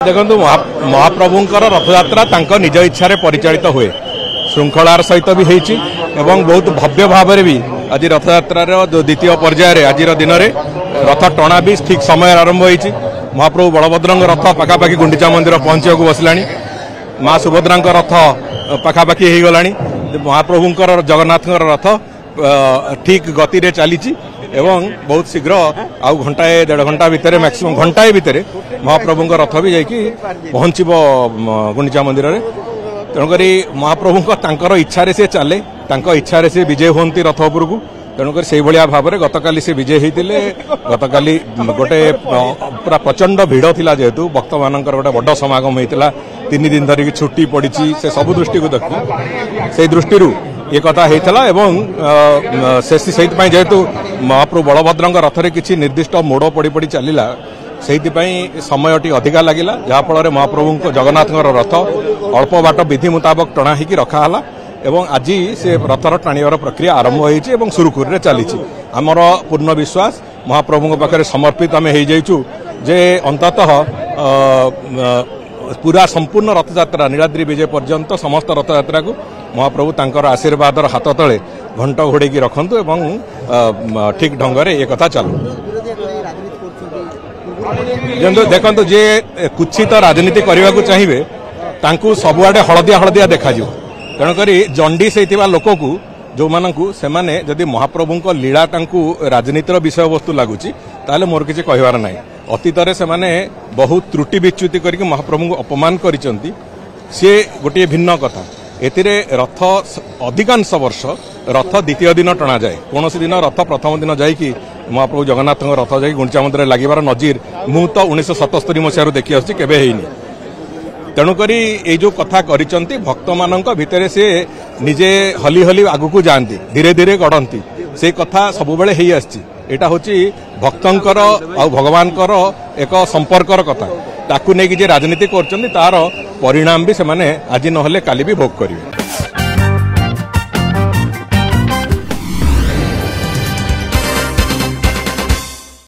देखो महाप्रभुंकर रथयात्रा निज इच्छा परिचालित हुए श्रृंखलार सहित भी होती बहुत भव्य भाव में भी आज रथयात्रार द्वितीय पर्यायर आज दिन में रथ टणा भी ठीक समय आरंभ होती। महाप्रभु बलभद्र रथ पखापाखि गुंडीचा मंदिर पहुंचा बसला, माँ सुभद्रा रथ पखापाखि हो गला, महाप्रभुंकर जगन्नाथ रथ ठीक गति रे चली एवं बहुत शीघ्र आउ घंटाए डेढ़ घंटा भितर मैक्सिमम घंटाए भितर महाप्रभु रथ भी जाकि पहुँचब गुंडीचा मंदिर में। तेणुक महाप्रभु इच्छा से चले, इच्छा से विजय होती रथ उपर को। तेणुक से भाव में गतकाली से विजय होते। गतकाली गोटे पूरा प्रचंड भिड़ थिला, जेहेतु भक्त मान गोटे बड़ समागम होता 3 दिन धरिकी छुट्टी पड़ी से सब दृष्टि को देखु से दृष्टि ये कथा होता एवं से जेहेतु महाप्रभु बलभद्र रथरे किसी निर्दिष्ट मोड़ पड़ी पड़ी चलला से समय टी अधिका लगिला, जहाँफल महाप्रभु जगन्नाथ रथ अल्प बाट विधि मुताबक टणा ही रखाला एवं आज से रथर टाणीवर प्रक्रिया आरंभ होती सुरुखुरी चली। आमर पूर्ण विश्वास महाप्रभु पाखे समर्पित आम हो जे अंततः पूरा संपूर्ण रथयात्रा नीलाद्री विजय पर्यंत समस्त रथयात्रा को महाप्रभु तांकर आशीर्वाद हाथ तले घंट घोड़े रखंतु एवं ठीक ढंग से एक कथा चलू। देखो जे कुछित राजनीति करने को चाहिए तांकू सबुआडे हलदिया हलदिया देखा। तेणुक जंडिस होता लोक को जो मानू से जदि महाप्रभु लीला राजनीतिर विषय वस्तु लगुच ताले मोर किसी कहबार ना। अतीत से बहुत त्रुटि विच्युति करके महाप्रभु को अपमान करिसेंती, सी गोटे भिन्न कथा। एतिरे रथ अधिकांश वर्ष रथ द्वितीय दिन टणा जाए, कौन दिन रथ प्रथम दिन जाकि महाप्रभु जगन्नाथ रथ जा गुंडीचा मंदिर लगिबार नजीर मु तो 1977 मसीह देखी आसुची केबे हेइनी। तेणुक ये जो कथा करिसेंती भक्त मानक भितर से निजे हली हली आगु जाती धीरे धीरे गढ़ती से कथा सबुबले हेइ आछि। एटा होची भक्तंकर आ भगवानकर एक संपर्कर कथा, ताकू नहीं कि राजनीति करछंती तार परिणाम भी से आज नहले काली भी भोग करिवे।